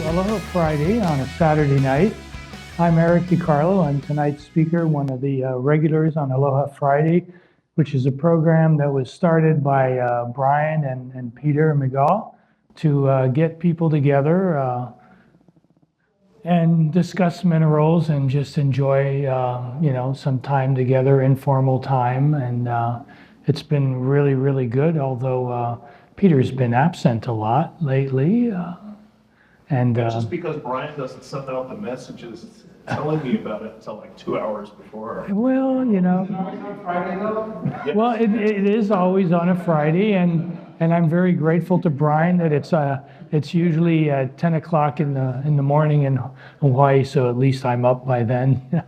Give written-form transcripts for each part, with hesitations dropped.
Aloha Friday on a Saturday night. I'm Eric DeCarlo. I'm tonight's speaker, one of the regulars on Aloha Friday, which is a program that was started by Brian and Peter McGaw to get people together and discuss minerals and just enjoy, some time together, informal time. And it's been really, really good, although Peter's been absent a lot lately. Just because Brian doesn't send out the messages telling me about it until like 2 hours before. Well, On Friday though? Yes. well, it is always on a Friday, and I'm very grateful to Brian that it's usually at 10 o'clock in the morning in Hawaii, so at least I'm up by then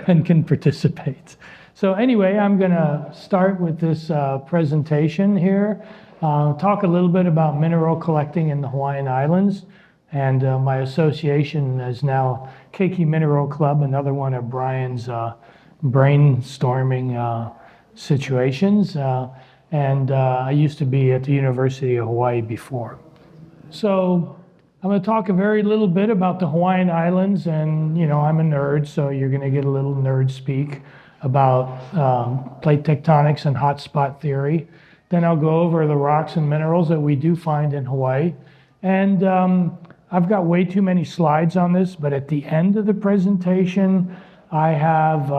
and can participate. So anyway, I'm going to start with this presentation here, talk a little bit about mineral collecting in the Hawaiian Islands. And my association is now Keiki Mineral Club, another one of Brian's brainstorming situations. And I used to be at the University of Hawaii before. So I'm going to talk a very little bit about the Hawaiian Islands. And, I'm a nerd, so you're going to get a little nerd speak about plate tectonics and hotspot theory. Then I'll go over the rocks and minerals that we do find in Hawaii. And I've got way too many slides on this, but at the end of the presentation, I have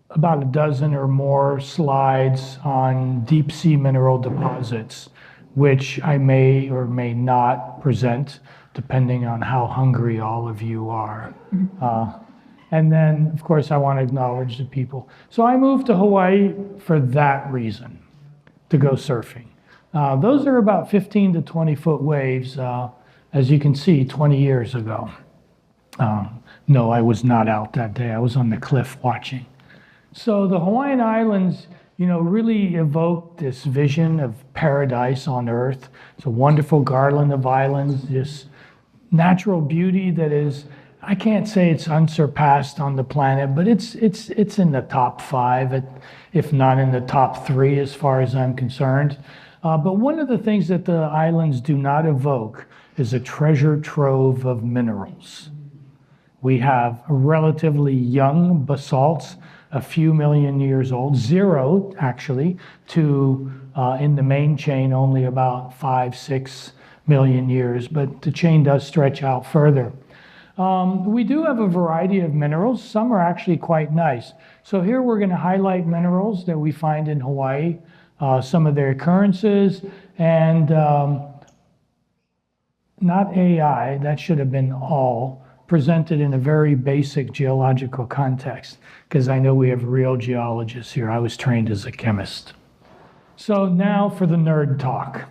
about a dozen or more slides on deep sea mineral deposits, which I may or may not present, depending on how hungry all of you are. And then, of course, I want to acknowledge the people. So I moved to Hawaii for that reason, to go surfing. Those are about 15 to 20 foot waves. As you can see, 20 years ago. No, I was not out that day. I was on the cliff watching. So the Hawaiian Islands, really evoke this vision of paradise on Earth. It's a wonderful garland of islands, this natural beauty that is, I can't say it's unsurpassed on the planet, but it's in the top 5, if not in the top 3 as far as I'm concerned. But one of the things that the islands do not evoke is a treasure trove of minerals. We have relatively young basalts, a few million years old, 0 actually, to in the main chain only about 5-6 million years, but the chain does stretch out further. We do have a variety of minerals. Some are actually quite nice. So here we're going to highlight minerals that we find in Hawaii, some of their occurrences, and not AI, that should have been all, presented in a very basic geological context, because I know we have real geologists here. I was trained as a chemist. So now for the nerd talk.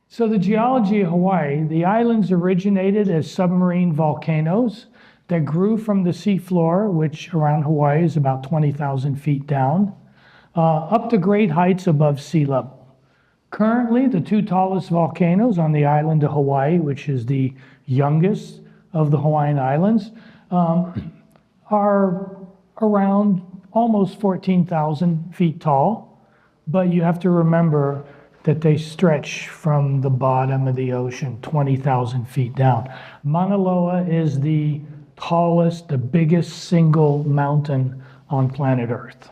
So the geology of Hawaii, the islands originated as submarine volcanoes that grew from the seafloor, which around Hawaii is about 20,000 feet down, up to great heights above sea level. Currently, the 2 tallest volcanoes on the island of Hawaii, which is the youngest of the Hawaiian Islands, are around almost 14,000 feet tall. But you have to remember that they stretch from the bottom of the ocean 20,000 feet down. Mauna Loa is the tallest, the biggest single mountain on planet Earth.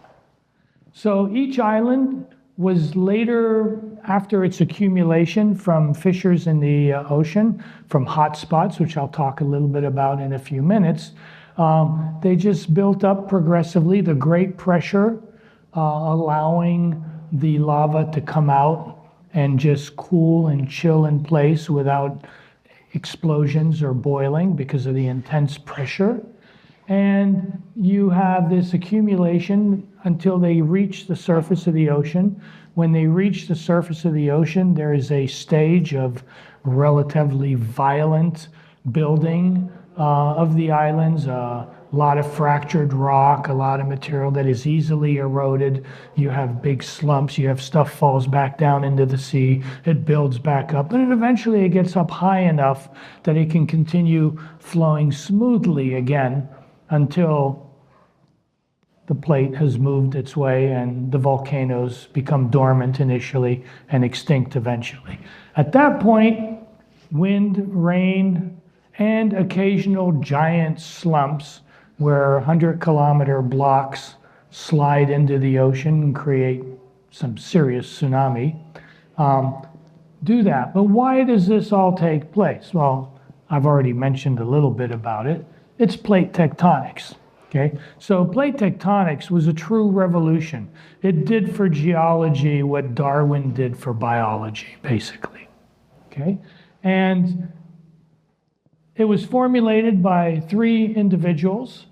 So each island was later, after its accumulation from fissures in the ocean, from hot spots, which I'll talk a little bit about in a few minutes, they just built up progressively, the great pressure allowing the lava to come out and just cool and chill in place without explosions or boiling because of the intense pressure. And you have this accumulation until they reach the surface of the ocean. When they reach the surface of the ocean, there is a stage of relatively violent building of the islands, a lot of fractured rock, a lot of material that is easily eroded. You have big slumps, you have stuff falls back down into the sea, it builds back up, and eventually it gets up high enough that it can continue flowing smoothly again until the plate has moved its way and the volcanoes become dormant initially and extinct eventually. At that point, wind, rain, and occasional giant slumps where 100-kilometer blocks slide into the ocean and create some serious tsunami. Do that. But why does this all take place? Well, I've already mentioned a little bit about it. It's plate tectonics. Okay, so plate tectonics was a true revolution. It did for geology what Darwin did for biology, basically. Okay, and it was formulated by 3 individuals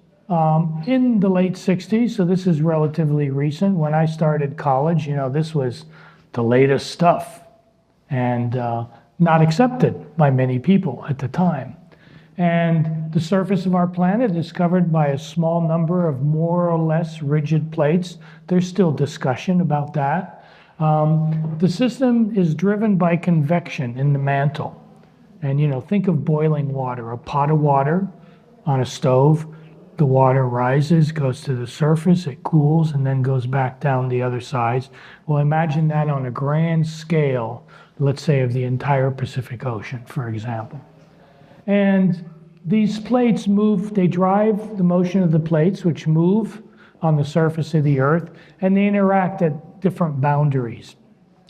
in the late 60s, so this is relatively recent. When I started college, this was the latest stuff and not accepted by many people at the time. And the surface of our planet is covered by a small number of more or less rigid plates. There's still discussion about that. The system is driven by convection in the mantle. And think of boiling water, a pot of water on a stove. The water rises, goes to the surface, it cools, and then goes back down the other sides. Well, imagine that on a grand scale, let's say of the entire Pacific Ocean, for example. And these plates move, they drive the motion of the plates, which move on the surface of the Earth, and they interact at different boundaries.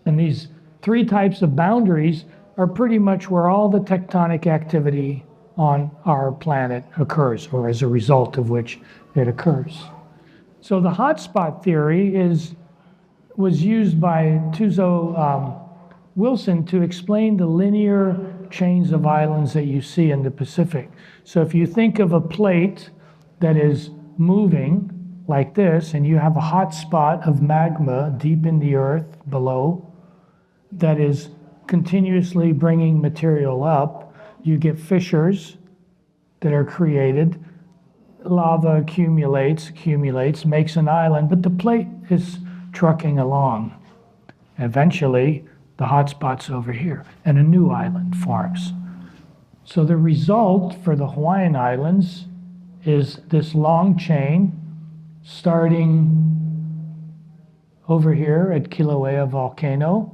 And these 3 types of boundaries are pretty much where all the tectonic activity on our planet occurs, or as a result of which it occurs. So the hotspot theory was used by Tuzo Wilson to explain the linear chains of islands that you see in the Pacific. So if you think of a plate that is moving like this, and you have a hot spot of magma deep in the earth below that is continuously bringing material up, you get fissures that are created. Lava accumulates, makes an island, but the plate is trucking along. Eventually, the hot spot's over here, and a new island forms. So the result for the Hawaiian Islands is this long chain starting over here at Kilauea volcano,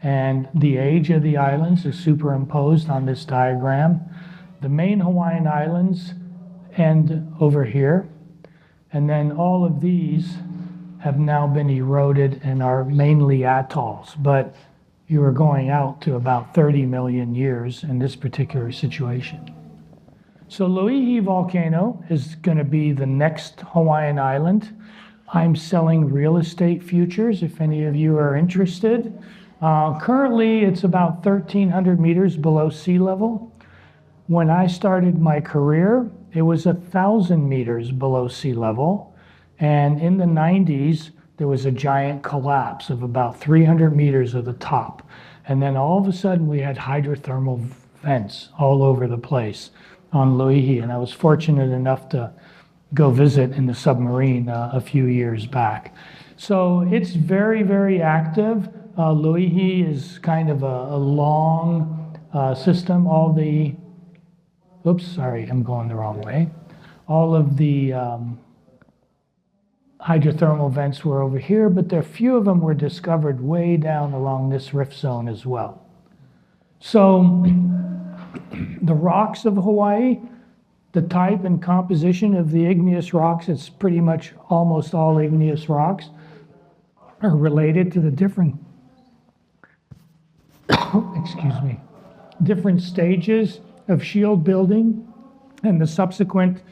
and the age of the islands is superimposed on this diagram. The main Hawaiian Islands end over here, and then all of these have now been eroded and are mainly atolls, but you are going out to about 30 million years in this particular situation. So Loihi volcano is going to be the next Hawaiian island. I'm selling real estate futures if any of you are interested. Currently, it's about 1,300 meters below sea level. When I started my career, it was 1,000 meters below sea level. And in the 90s, there was a giant collapse of about 300 meters of the top. And then all of a sudden, we had hydrothermal vents all over the place on Loihi. And I was fortunate enough to go visit in the submarine a few years back. So it's very, very active. Loihi is kind of a long system. All the, oops, sorry, I'm going the wrong way. All of the hydrothermal vents were over here, but a few of them were discovered way down along this rift zone as well. So the rocks of Hawaii, the type and composition of the igneous rocks, it's pretty much almost all igneous rocks, are related to the different different stages of shield building and the subsequent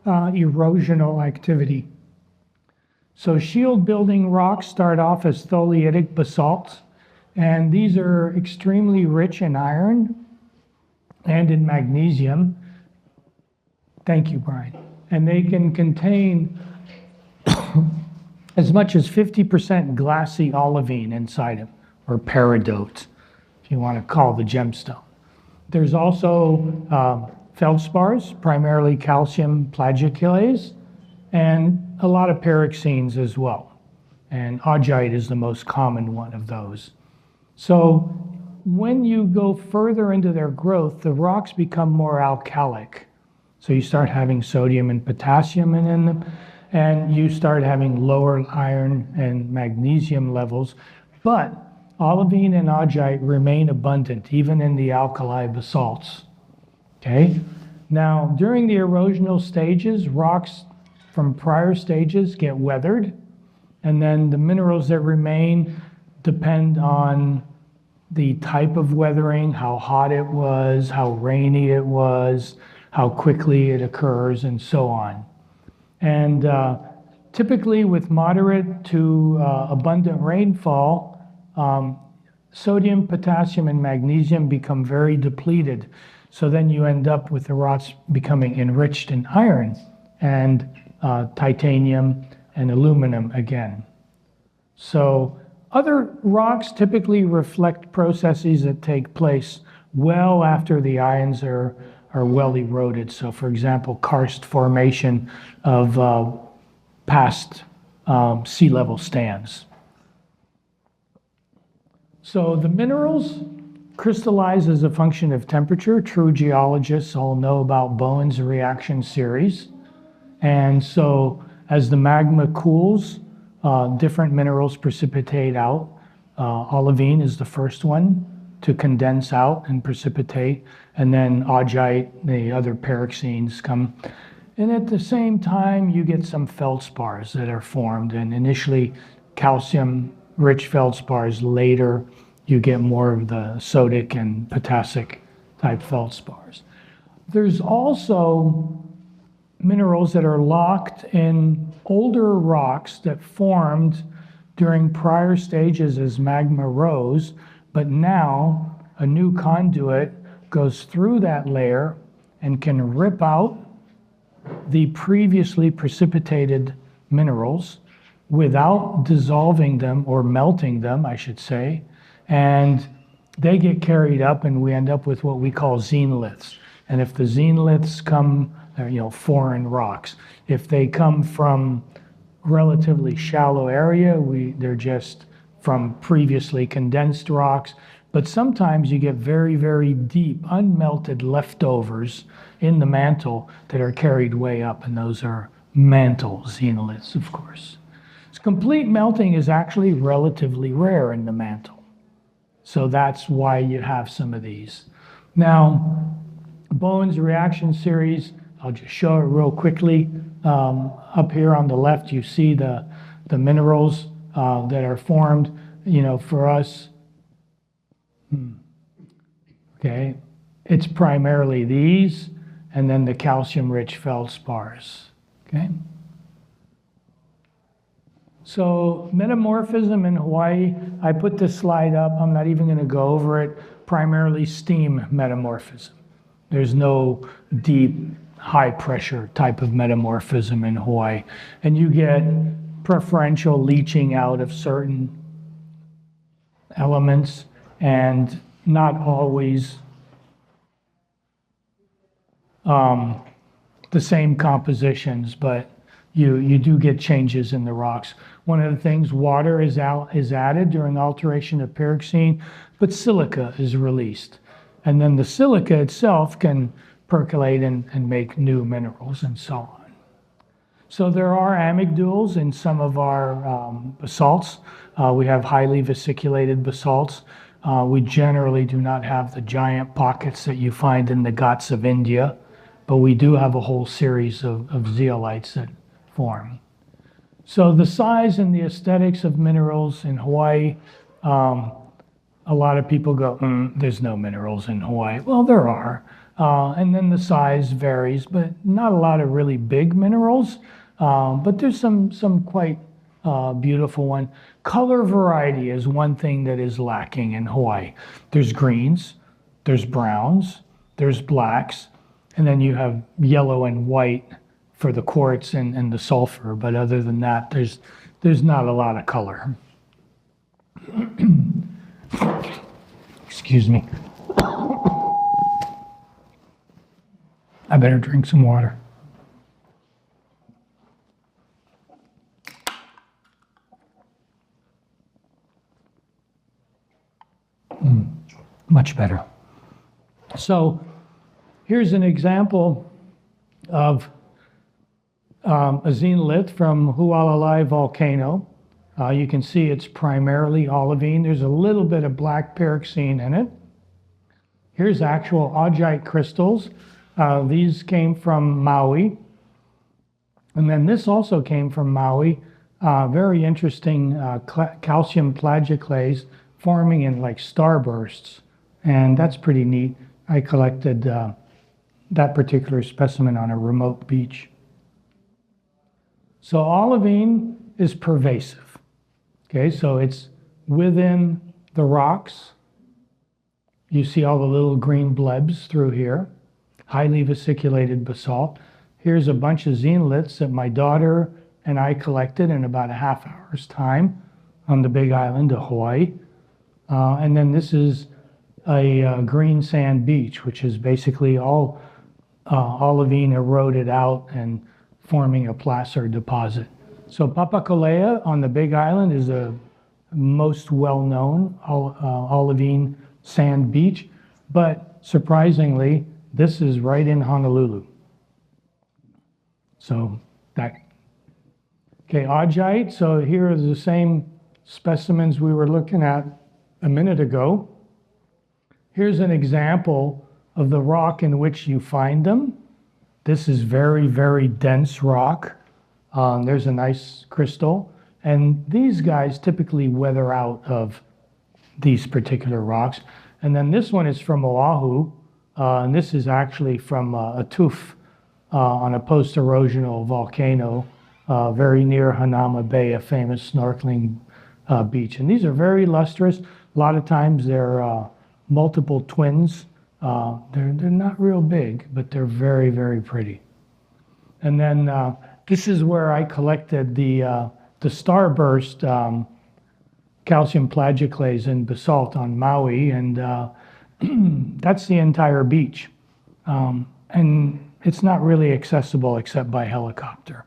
erosional activity. So shield building rocks start off as tholeiitic basalts, and these are extremely rich in iron and in magnesium. Thank you, Brian. And they can contain as much as 50% glassy olivine inside them, or peridote, if you want to call the gemstone. There's also feldspars, primarily calcium plagioclase, and a lot of pyroxenes as well. And augite is the most common one of those. So when you go further into their growth, the rocks become more alkalic. So you start having sodium and potassium in them, and you start having lower iron and magnesium levels. But olivine and augite remain abundant even in the alkali basalts. Okay? Now, during the erosional stages, rocks from prior stages get weathered, and then the minerals that remain depend on the type of weathering, how hot it was, how rainy it was, how quickly it occurs, and so on. And typically with moderate to abundant rainfall, sodium, potassium, and magnesium become very depleted. So then you end up with the rocks becoming enriched in iron and titanium and aluminum again. So other rocks typically reflect processes that take place well after the ions are well eroded. So for example, karst formation of past sea level stands. So the minerals crystallize as a function of temperature. True geologists all know about Bowen's reaction series. And so as the magma cools, different minerals precipitate out. Olivine is the first one to condense out and precipitate, and then augite, the other pyroxenes come. And at the same time, you get some feldspars that are formed, and initially calcium-rich feldspars. Later, you get more of the sodic and potassic type feldspars. There's also minerals that are locked in older rocks that formed during prior stages as magma rose, but now a new conduit goes through that layer and can rip out the previously precipitated minerals without dissolving them or melting them, I should say, and they get carried up and we end up with what we call xenoliths. And if the xenoliths come, foreign rocks, if they come from relatively shallow area, they're just from previously condensed rocks. But sometimes you get very, very deep, unmelted leftovers in the mantle that are carried way up, and those are mantle xenoliths, of course. So complete melting is actually relatively rare in the mantle. So that's why you have some of these. Now, Bowen's reaction series, I'll just show it real quickly. Up here on the left, you see the minerals that are formed, for us. Okay, it's primarily these, and then the calcium-rich feldspars. Okay. So metamorphism in Hawaii, I put this slide up. I'm not even going to go over it. Primarily steam metamorphism. There's no deep, high-pressure type of metamorphism in Hawaii. And you get preferential leaching out of certain elements and not always the same compositions, but you do get changes in the rocks. One of the things, water is added during alteration of pyroxene, but silica is released. And then the silica itself can percolate and make new minerals and so on. So there are amygdules in some of our basalts. We have highly vesiculated basalts. We generally do not have the giant pockets that you find in the Ghats of India, but we do have a whole series of zeolites that form. So the size and the aesthetics of minerals in Hawaii, a lot of people go, there's no minerals in Hawaii. Well, there are. And then the size varies, but not a lot of really big minerals. But there's some quite beautiful one. Color variety is one thing that is lacking in Hawaii. There's greens, there's browns, there's blacks, and then you have yellow and white for the quartz and the sulfur. But other than that, there's not a lot of color. Excuse me. I better drink some water. Much better. So here's an example of a xenolith from Hualalai volcano. You can see it's primarily olivine. There's a little bit of black pyroxene in it. Here's actual augite crystals. These came from Maui. And then this also came from Maui. Very interesting calcium plagioclase forming in like starbursts. And that's pretty neat. I collected that particular specimen on a remote beach. So olivine is pervasive. Okay, so it's within the rocks. You see all the little green blebs through here. Highly vesiculated basalt. Here's a bunch of xenoliths that my daughter and I collected in about a half hour's time on the Big Island of Hawaii. And then this is a green sand beach, which is basically all olivine eroded out and forming a placer deposit. So Papakolea on the Big Island is a most well-known olivine sand beach, but surprisingly, this is right in Honolulu. So that, okay, augite. So here are the same specimens we were looking at a minute ago. Here's an example of the rock in which you find them. This is very, very dense rock. There's a nice crystal. And these guys typically weather out of these particular rocks. And then this one is from Oahu. And this is actually from a tuff on a post-erosional volcano very near Hanauma Bay, a famous snorkeling beach. And these are very lustrous. A lot of times they're multiple twins. They're not real big, but they're very, very pretty. And then this is where I collected the starburst calcium plagioclase in basalt on Maui, and that's the entire beach. And it's not really accessible except by helicopter.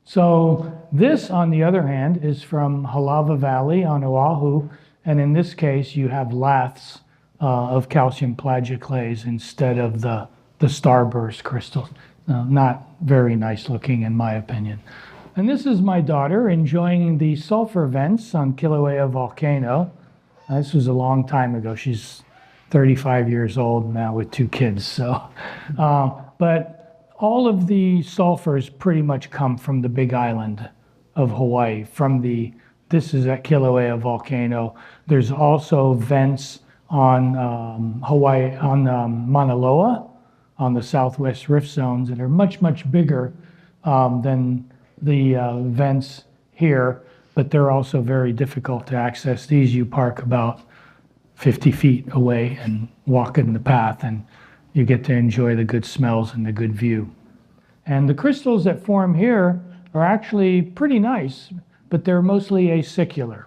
So this, on the other hand, is from Halawa Valley on Oahu, and in this case you have laths of calcium plagioclase instead of the starburst crystals. Not very nice looking in my opinion. And this is my daughter enjoying the sulfur vents on Kilauea volcano. This was a long time ago. She's 35 years old now with 2 kids. So, but all of the sulfurs pretty much come from the Big Island of Hawaii. This is at Kilauea volcano. There's also vents on Hawaii, on Manoa, on the southwest rift zones that are much, much bigger than the vents here, but they're also very difficult to access. These you park about 50 feet away and walk in the path, and you get to enjoy the good smells and the good view. And the crystals that form here are actually pretty nice, but they're mostly acicular.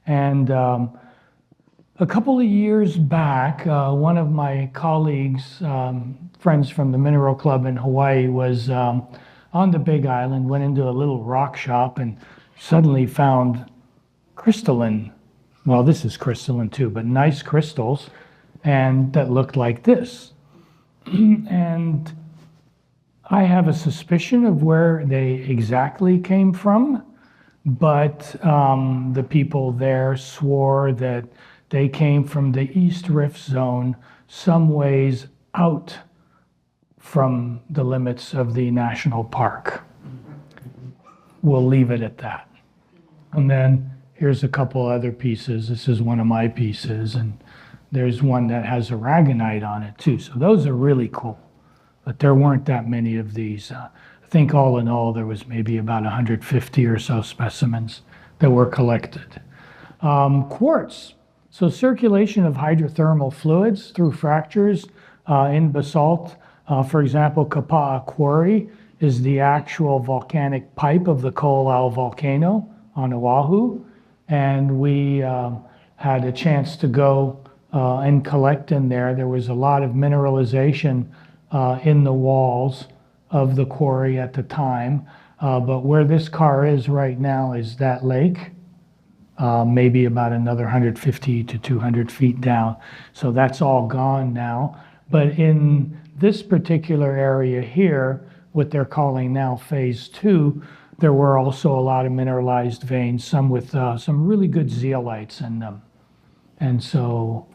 And a couple of years back, one of my colleagues, friends from the Mineral Club in Hawaii, was on the Big Island, went into a little rock shop and suddenly found crystalline, well, this is crystalline too, but nice crystals, and that looked like this. And I have a suspicion of where they exactly came from, but the people there swore that they came from the East Rift Zone, some ways out from the limits of the national park. We'll leave it at that. And then here's a couple other pieces. This is one of my pieces, and there's one that has aragonite on it too. So those are really cool, but there weren't that many of these. I think all in all, there was maybe about 150 or so specimens that were collected. Quartz. So circulation of hydrothermal fluids through fractures in basalt. For example, Kapa'a Quarry is the actual volcanic pipe of the Ko'olau volcano on Oahu. And we had a chance to go and collect in there. There was a lot of mineralization in the walls of the quarry at the time. But where this car is right now is that lake. Maybe about another 150 to 200 feet down. So that's all gone now. But in this particular area here, what they're calling now phase 2, there were also a lot of mineralized veins, some with some really good zeolites in them. And so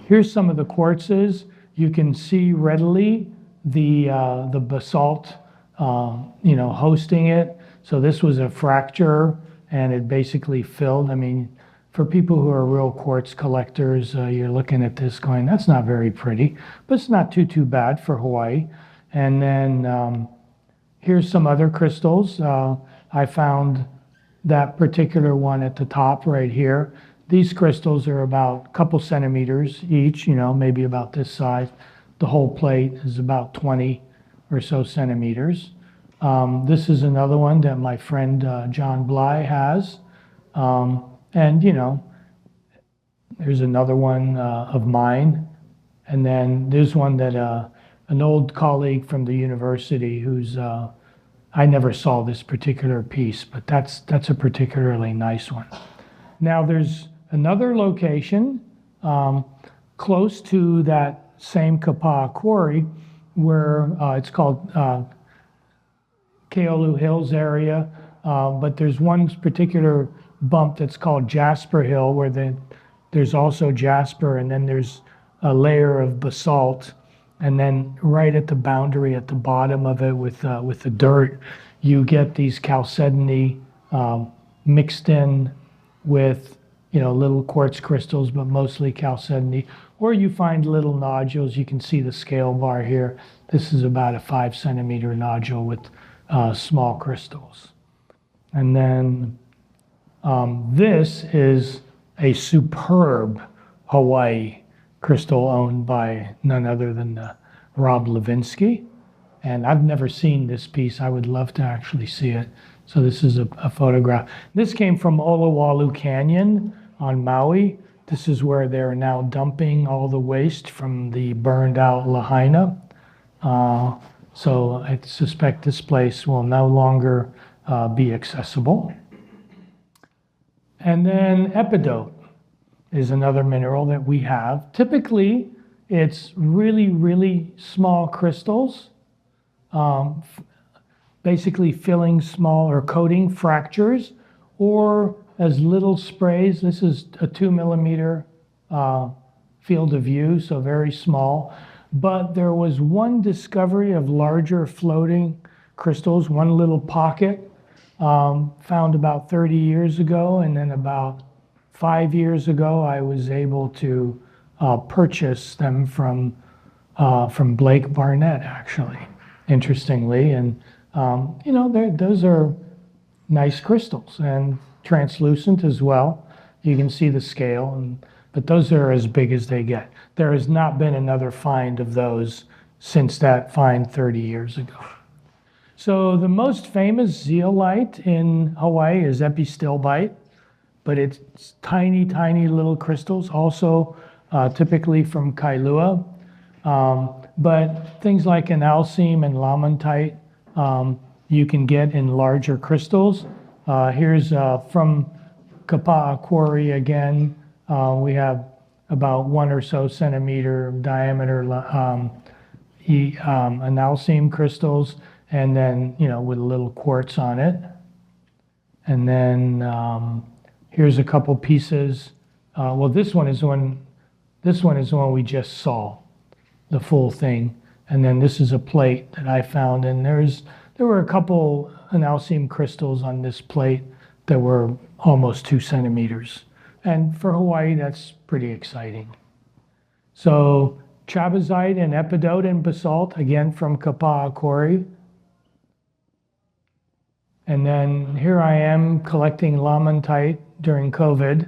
here's some of the quartzes. You can see readily the basalt, hosting it. So this was a fracture, and it basically filled. I mean, for people who are real quartz collectors, you're looking at this going, that's not very pretty, but it's not too bad for Hawaii. And then here's some other crystals. I found that particular one at the top right here. These crystals are about a couple centimeters each, maybe about this size. The whole plate is about 20 or so centimeters. This is another one that my friend John Bly has. And there's another one of mine. And then there's one that an old colleague from the university who's, I never saw this particular piece, but that's a particularly nice one. Now there's another location close to that same Kapa'a quarry where it's called Keolu Hills area, but there's one particular bump that's called Jasper Hill where there's also jasper, and then there's a layer of basalt, and then right at the boundary at the bottom of it with the dirt, you get these chalcedony mixed in with little quartz crystals, but mostly chalcedony, or you find little nodules. You can see the scale bar here. This is about a 5 centimeter nodule with small crystals. And then this is a superb Hawaii crystal owned by none other than Rob Levinsky. And I've never seen this piece. I would love to actually see it. So this is a photograph. This came from Olowalu Canyon on Maui. This is where they're now dumping all the waste from the burned out Lahaina. So I suspect this place will no longer be accessible. And then epidote is another mineral that we have. Typically, it's really, really small crystals, basically filling small or coating fractures, or as little sprays. This is a 2 millimeter field of view, so very small. But there was one discovery of larger floating crystals, one little pocket, found about 30 years ago, and then about 5 years ago, I was able to purchase them from Blake Barnett, actually, interestingly. And those are nice crystals and translucent as well. You can see the scale, but those are as big as they get. There has not been another find of those since that find 30 years ago. So the most famous zeolite in Hawaii is epistilbite, but it's tiny, tiny little crystals, also typically from Kailua. But things like analcime and lamantite you can get in larger crystals. Here's from Kapa'a Quarry again. We have about 1 or so centimeter diameter analcime crystals, and then with a little quartz on it. And then here's a couple pieces. Well, this one is one we just saw, the full thing. And then this is a plate that I found, and there were a couple analcime crystals on this plate that were almost 2 centimeters. And for Hawaii, that's pretty exciting. So chabazite and epidote and basalt, again from Kapa'a Quarry. And then here I am collecting lamantite during COVID.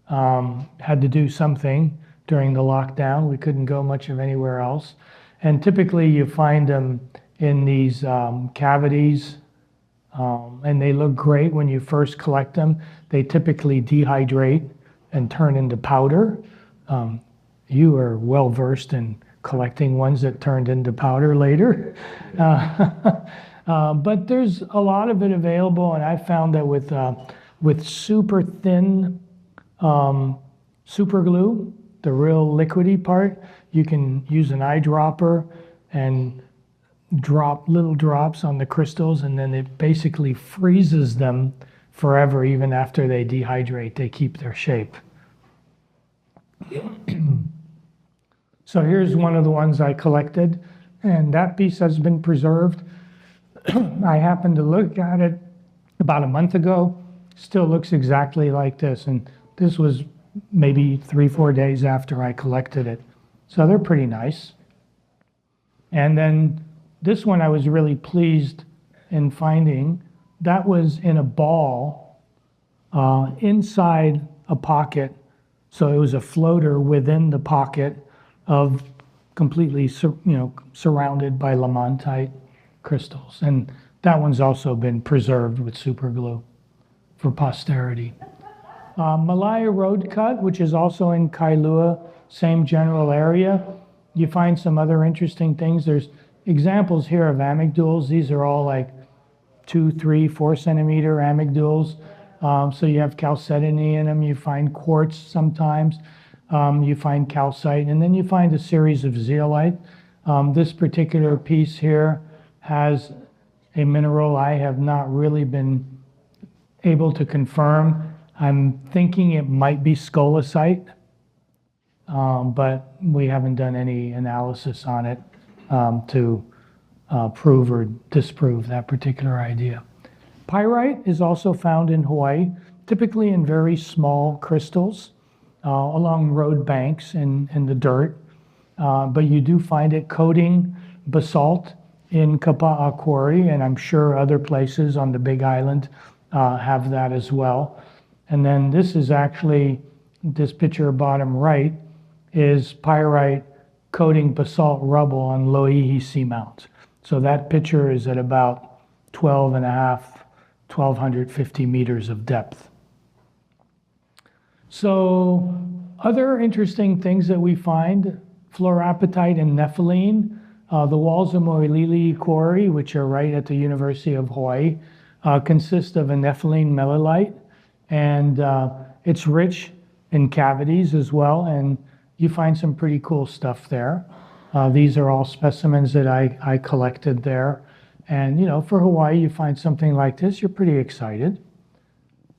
Had to do something during the lockdown. We couldn't go much of anywhere else. And typically you find them in these cavities, and they look great when you first collect them. They typically dehydrate and turn into powder. You are well versed in collecting ones that turned into powder later. But there's a lot of it available, and I found that with super thin super glue, the real liquidy part, you can use an eyedropper, and little drops on the crystals, and then it basically freezes them forever. Even after they dehydrate, they keep their shape. So here's one of the ones I collected, and that piece has been preserved. I happened to look at it about a month ago. Still looks exactly like this, and this was maybe 3-4 days after I collected it. So they're pretty nice. And then this one I was really pleased in finding. That was in a ball inside a pocket. So it was a floater within the pocket of completely surrounded by lamantite crystals. And that one's also been preserved with super glue for posterity. Malaya Road Cut, which is also in Kailua, same general area. You find some other interesting things. There's examples here of amygdals. These are all like 2, 3, 4 centimeter amygdals. So you have chalcedony in them. You find quartz sometimes. You find calcite, and then you find a series of zeolite. This particular piece here has a mineral I have not really been able to confirm. I'm thinking it might be scolecite, but we haven't done any analysis on it to prove or disprove that particular idea. Pyrite is also found in Hawaii, typically in very small crystals along road banks in the dirt, but you do find it coating basalt in Kapa'a Quarry, and I'm sure other places on the Big Island have that as well. And then this is actually, this picture bottom right, is pyrite coating basalt rubble on Loihi Seamount. So that picture is at about 1,250 meters of depth. So other interesting things that we find, fluorapatite and nepheline. The walls of Moilili Quarry, which are right at the University of Hawai'i, consist of a nepheline melilite, and it's rich in cavities as well, and you find some pretty cool stuff there. These are all specimens that I collected there. And, for Hawaii, you find something like this, you're pretty excited.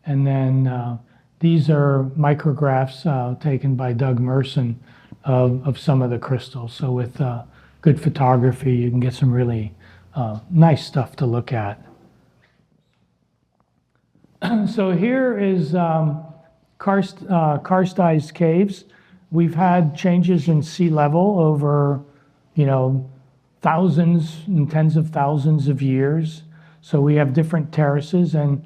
And then these are micrographs taken by Doug Merson of some of the crystals. So with good photography, you can get some really nice stuff to look at. So here is karstized caves. We've had changes in sea level over, thousands and tens of thousands of years. So we have different terraces, and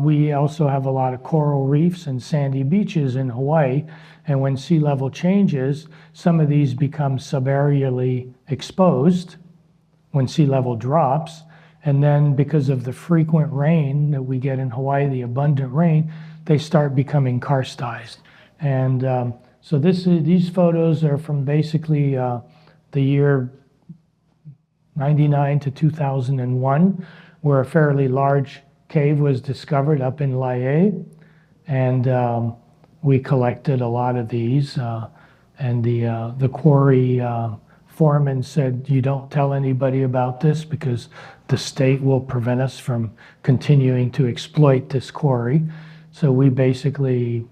we also have a lot of coral reefs and sandy beaches in Hawaii. And when sea level changes, some of these become subaerially exposed when sea level drops. And then because of the frequent rain that we get in Hawaii, the abundant rain, they start becoming karstized. And so these photos are from basically the year 99 to 2001, where a fairly large cave was discovered up in Laie. And we collected a lot of these. And the quarry foreman said, you don't tell anybody about this because the state will prevent us from continuing to exploit this quarry. So we basically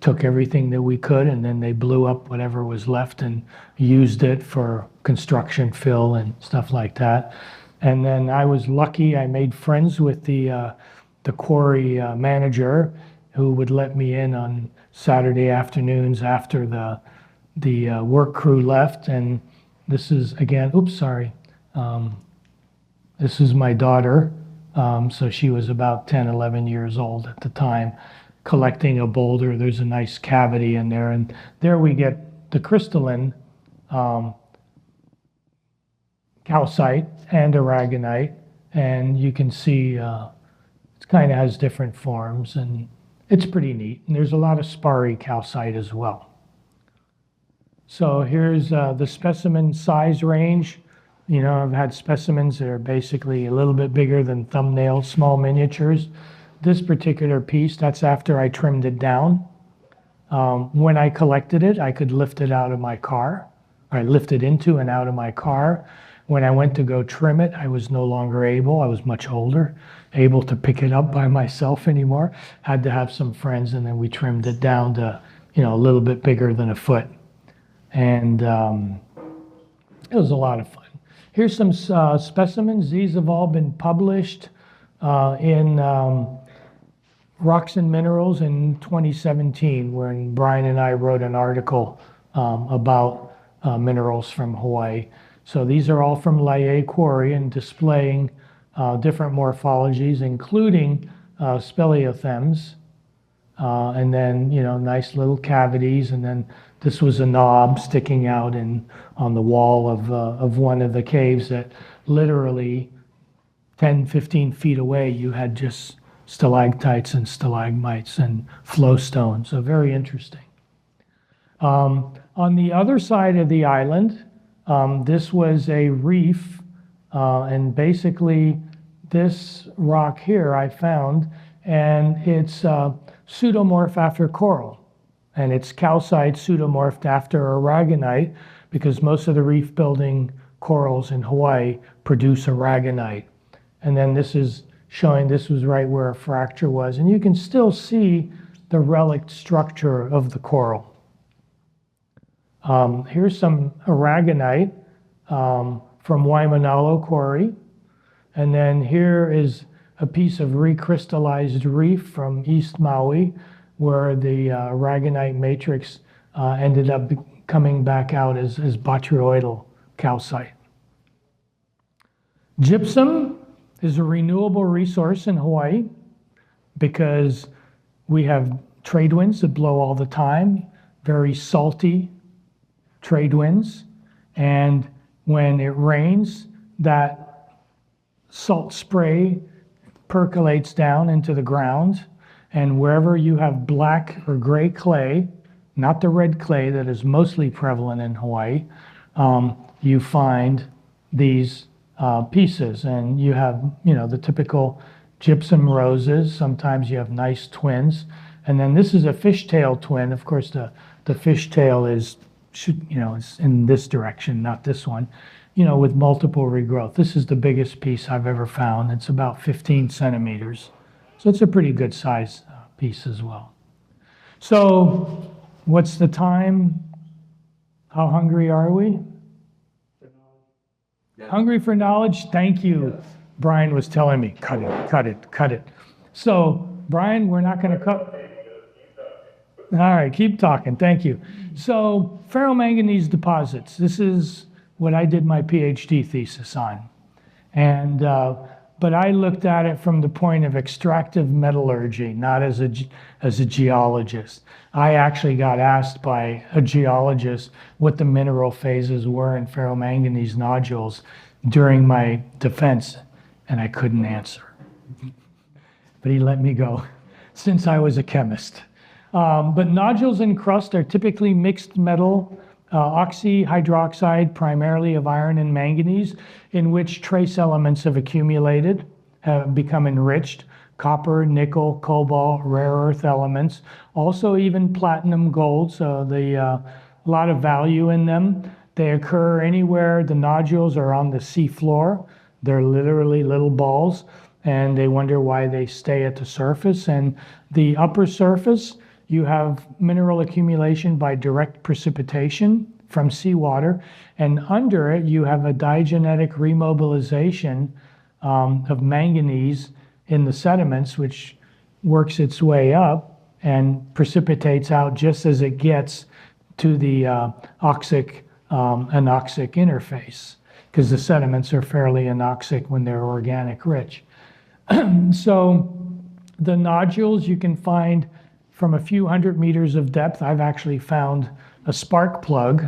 took everything that we could, and then they blew up whatever was left and used it for construction fill and stuff like that. And then I was lucky, I made friends with the quarry manager, who would let me in on Saturday afternoons after the work crew left. And this is, again, this is my daughter. So she was about 10, 11 years old at the time, collecting a boulder. There's a nice cavity in there, and there we get the crystalline calcite and aragonite, and you can see it kind of has different forms, and it's pretty neat. And there's a lot of sparry calcite as well. So here's the specimen size range. I've had specimens that are basically a little bit bigger than thumbnails, small miniatures. This particular piece, that's after I trimmed it down. When I collected it, I could lift it out of my car, or I lift it into and out of my car. When I went to go trim it, I was no longer able. I was much older, able to pick it up by myself anymore. Had to have some friends, and then we trimmed it down to, a little bit bigger than a foot. And it was a lot of fun. Here's some specimens. These have all been published in Rocks and Minerals in 2017, when Brian and I wrote an article about minerals from Hawaii. So these are all from Laie Quarry and displaying different morphologies, including speleothems, and then, nice little cavities. And then this was a knob sticking out on the wall of one of the caves that literally 10, 15 feet away, you had just stalactites and stalagmites and flow stones. So very interesting. On the other side of the island, this was a reef, and basically this rock here I found, and it's pseudomorph after coral, and it's calcite pseudomorphed after aragonite, because most of the reef building corals in Hawaii produce aragonite. And then this is showing this was right where a fracture was, and you can still see the relic structure of the coral. Here's some aragonite from Waimanalo Quarry. And then here is a piece of recrystallized reef from East Maui, where the aragonite matrix ended up coming back out as botryoidal calcite. Gypsum is a renewable resource in Hawaii because we have trade winds that blow all the time, very salty trade winds, and when it rains, that salt spray percolates down into the ground, and wherever you have black or gray clay, not the red clay that is mostly prevalent in Hawaii, you find these pieces, and you have, the typical gypsum roses. Sometimes you have nice twins, and then this is a fishtail twin. Of course, the fishtail is it's in this direction, not this one, with multiple regrowth. This is the biggest piece I've ever found. It's about 15 centimeters. So it's a pretty good size piece as well. So what's the time? How hungry are we? Yeah. Hungry for knowledge? Thank you. Yes. Brian was telling me, cut it. So Brian, we're not going to cut. All right, keep talking. Thank you. So ferromanganese deposits. This is what I did my PhD thesis on. And but I looked at it from the point of extractive metallurgy, not as a geologist. I actually got asked by a geologist what the mineral phases were in ferromanganese nodules during my defense, and I couldn't answer. But he let me go, since I was a chemist. But nodules in crust are typically mixed metal oxyhydroxide, primarily of iron and manganese, in which trace elements have accumulated, have become enriched: copper, nickel, cobalt, rare earth elements, also even platinum, gold, so a lot of value in them. They occur anywhere the nodules are on the sea floor. They're literally little balls, and they wonder why they stay at the surface. And the upper surface, you have mineral accumulation by direct precipitation from seawater, and under it you have a diagenetic remobilization of manganese in the sediments, which works its way up and precipitates out just as it gets to the oxic anoxic interface, because the sediments are fairly anoxic when they're organic rich. So the nodules you can find from a few hundred meters of depth. I've actually found a spark plug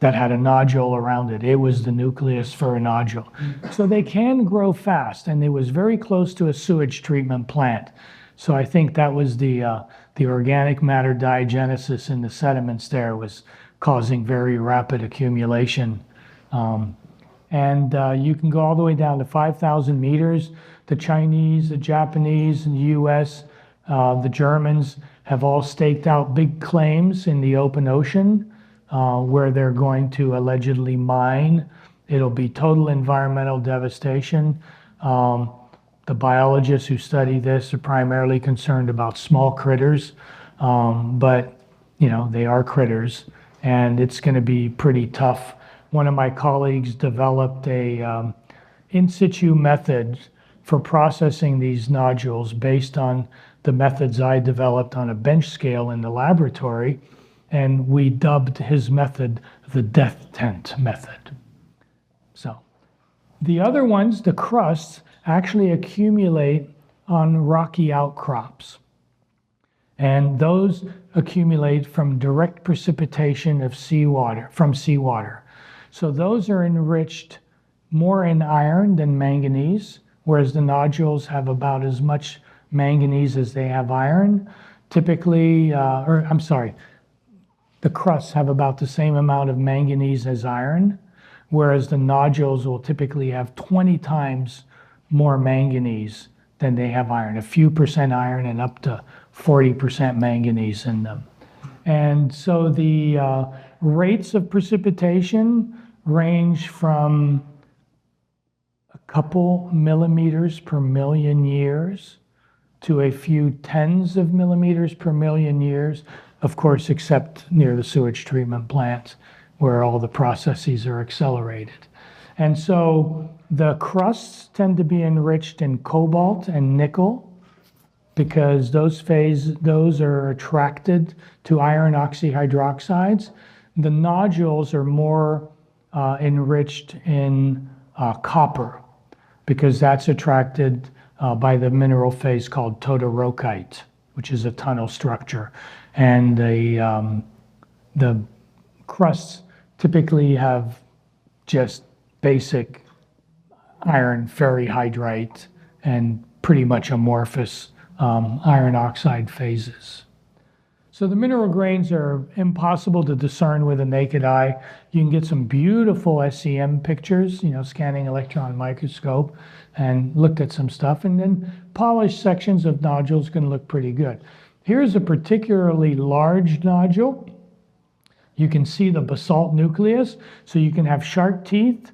that had a nodule around it. It was the nucleus for a nodule. So they can grow fast, and it was very close to a sewage treatment plant. So I think that was the organic matter diagenesis in the sediments there was causing very rapid accumulation. And you can go all the way down to 5,000 meters. The Chinese, the Japanese, and the US, the Germans have all staked out big claims in the open ocean where they're going to allegedly mine It'll be total environmental devastation. The biologists who study this are primarily concerned about small critters, but they are critters, and it's going to be pretty tough. One of my colleagues developed a in situ method for processing these nodules based on the methods I developed on a bench scale in the laboratory, and we dubbed his method the death tent method. So the other ones, the crusts, actually accumulate on rocky outcrops. And those accumulate from direct precipitation of seawater, from seawater. So those are enriched more in iron than manganese, whereas the nodules have about as much manganese as they have iron. Typically, the crusts have about the same amount of manganese as iron, whereas the nodules will typically have 20 times more manganese than they have iron, a few percent iron and up to 40% manganese in them. And so the rates of precipitation range from a couple millimeters per million years to a few tens of millimeters per million years, of course, except near the sewage treatment plants where all the processes are accelerated. And so the crusts tend to be enriched in cobalt and nickel because those are attracted to iron oxyhydroxides. The nodules are more enriched in copper because that's attracted by the mineral phase called todorokite, which is a tunnel structure. And the crusts typically have just basic iron ferrihydrite and pretty much amorphous iron oxide phases. So the mineral grains are impossible to discern with a naked eye. You can get some beautiful SEM pictures, scanning electron microscope, and looked at some stuff. And then polished sections of nodules can look pretty good. Here's a particularly large nodule. You can see the basalt nucleus, so you can have shark teeth,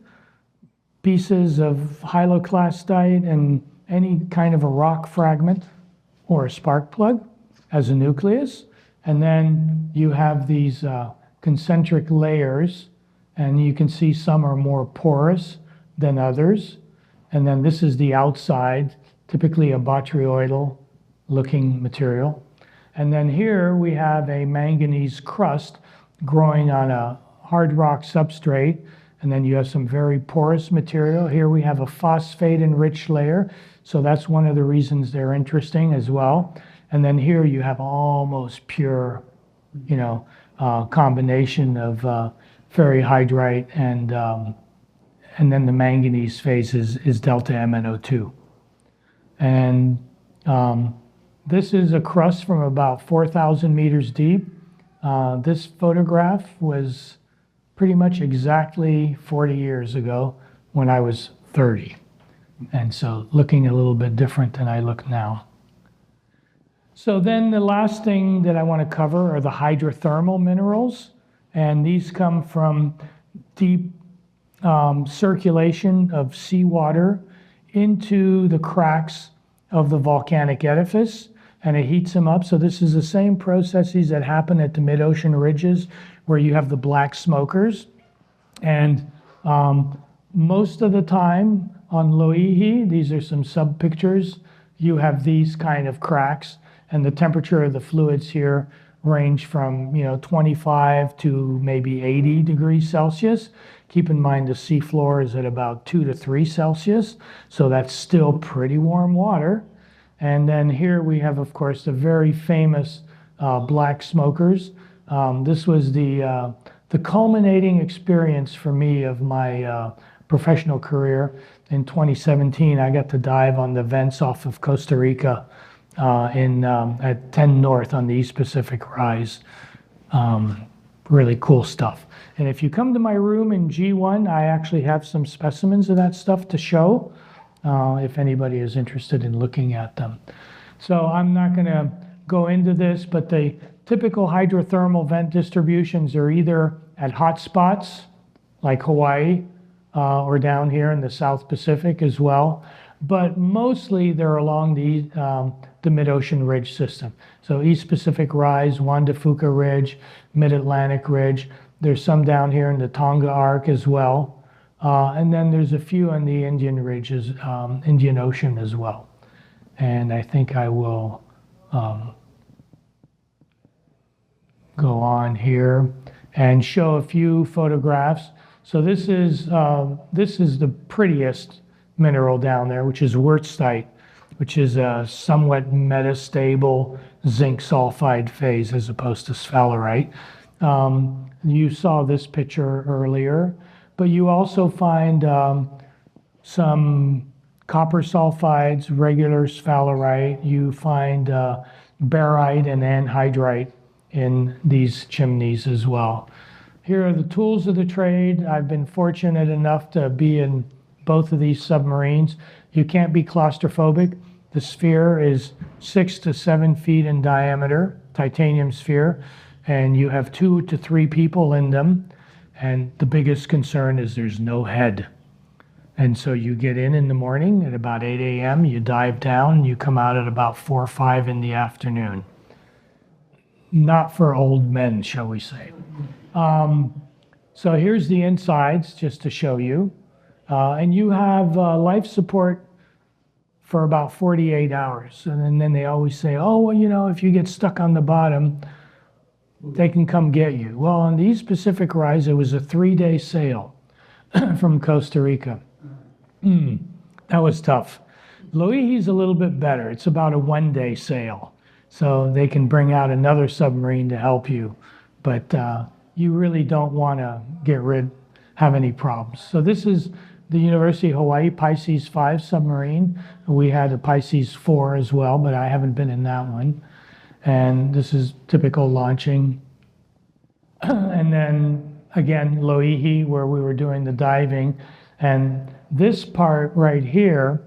pieces of hyaloclastite, and any kind of a rock fragment or a spark plug as a nucleus. And then you have these concentric layers, and you can see some are more porous than others. And then this is the outside, typically a botryoidal looking material. And then here we have a manganese crust growing on a hard rock substrate. And then you have some very porous material. Here we have a phosphate-enriched layer. So that's one of the reasons they're interesting as well. And then here you have almost pure, combination of ferrihydrite and then the manganese phase is delta MnO2. And this is a crust from about 4,000 meters deep. This photograph was pretty much exactly 40 years ago when I was 30. And so looking a little bit different than I look now. So then the last thing that I want to cover are the hydrothermal minerals. And these come from deep circulation of seawater into the cracks of the volcanic edifice, and it heats them up. So this is the same processes that happen at the mid-ocean ridges where you have the black smokers. And most of the time on Loihi, these are some sub-pictures, you have these kind of cracks, and the temperature of the fluids here range from 25 to maybe 80 degrees Celsius. Keep in mind the seafloor is at about 2 to 3 Celsius, so that's still pretty warm water. And then here we have, of course, the very famous black smokers. This was the culminating experience for me of my professional career. In 2017, I got to dive on the vents off of Costa Rica at 10 North on the East Pacific Rise. Really cool stuff. And if you come to my room in G1, I actually have some specimens of that stuff to show if anybody is interested in looking at them. So I'm not going to go into this, but the typical hydrothermal vent distributions are either at hot spots like Hawaii or down here in the South Pacific as well. But mostly they're along the mid-ocean ridge system. So East Pacific Rise, Juan de Fuca Ridge, Mid-Atlantic Ridge. There's some down here in the Tonga Arc as well. And then there's a few on the Indian Ridges, Indian Ocean as well. And I think I will go on here and show a few photographs. So this is the prettiest mineral down there, which is wurtzite, which is a somewhat metastable zinc sulfide phase as opposed to sphalerite. You saw this picture earlier, but you also find some copper sulfides, regular sphalerite. You find barite and anhydrite in these chimneys as well. Here are the tools of the trade. I've been fortunate enough to be in both of these submarines. You can't be claustrophobic. The sphere is 6 to 7 feet in diameter, titanium sphere, and you have 2 to 3 people in them. And the biggest concern is there's no head. And so you get in the morning at about 8 a.m., you dive down, you come out at about 4 or 5 in the afternoon. Not for old men, shall we say. So here's the insides, just to show you. And you have life support for about 48 hours. And then they always say, oh, well, you know, if you get stuck on the bottom, they can come get you. Well, on the East Pacific Rise, it was a 3-day sail from Costa Rica. That was tough. Loihi's a little bit better. It's about a 1-day sail. So they can bring out another submarine to help you. But you really don't want to have any problems. So this is the University of Hawaii Pisces 5 submarine. We had a Pisces 4 as well, but I haven't been in that one. And this is typical launching. And then again, Loihi, where we were doing the diving. And this part right here,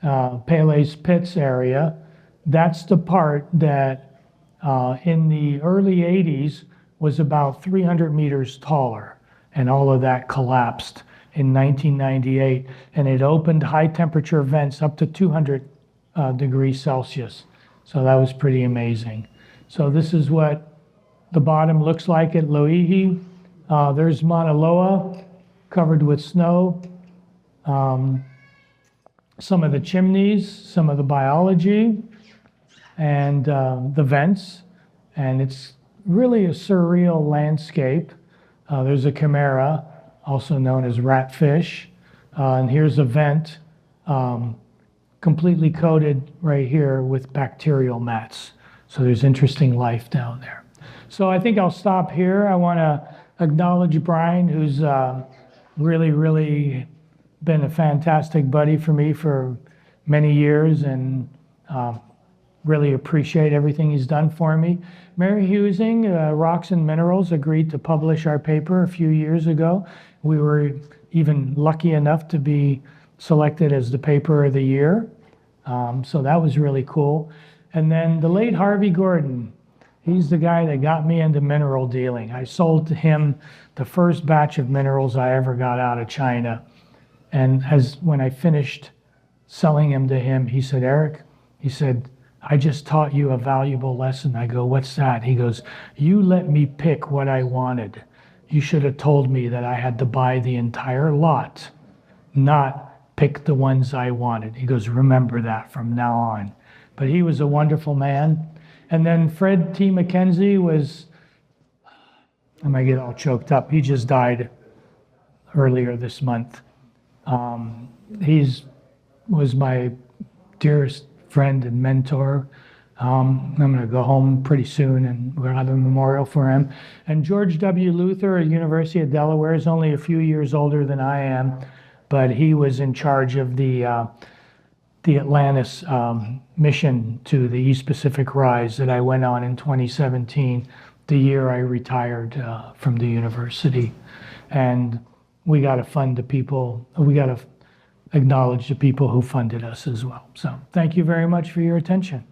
Pele's Pits area, that's the part that in the early 80s was about 300 meters taller. And all of that collapsed in 1998, and it opened high temperature vents up to 200 degrees Celsius. So that was pretty amazing. So this is what the bottom looks like at Loihi. There's Mauna Loa covered with snow. Some of the chimneys, some of the biology, and the vents. And it's really a surreal landscape. There's a chimera, also known as ratfish. And here's a vent completely coated right here with bacterial mats. So there's interesting life down there. So I think I'll stop here. I want to acknowledge Brian, who's really been a fantastic buddy for me for many years, and really appreciate everything he's done for me. Mary Husing, Rocks and Minerals, agreed to publish our paper a few years ago. We were even lucky enough to be selected as the paper of the year. So that was really cool. And then the late Harvey Gordon, he's the guy that got me into mineral dealing. I sold to him the first batch of minerals I ever got out of China. And when I finished selling them to him, he said, Eric, he said, I just taught you a valuable lesson. I go, what's that? He goes, you let me pick what I wanted. You should have told me that I had to buy the entire lot, not pick the ones I wanted. He goes, remember that from now on. But he was a wonderful man. And then Fred T. McKenzie was, I might get all choked up. He just died earlier this month. Was my dearest friend and mentor. I'm going to go home pretty soon, and we're going to have a memorial for him. And George W. Luther at University of Delaware is only a few years older than I am, but he was in charge of the Atlantis mission to the East Pacific Rise that I went on in 2017, the year I retired from the university. And we got to fund the people, we got to acknowledge the people who funded us as well. So thank you very much for your attention.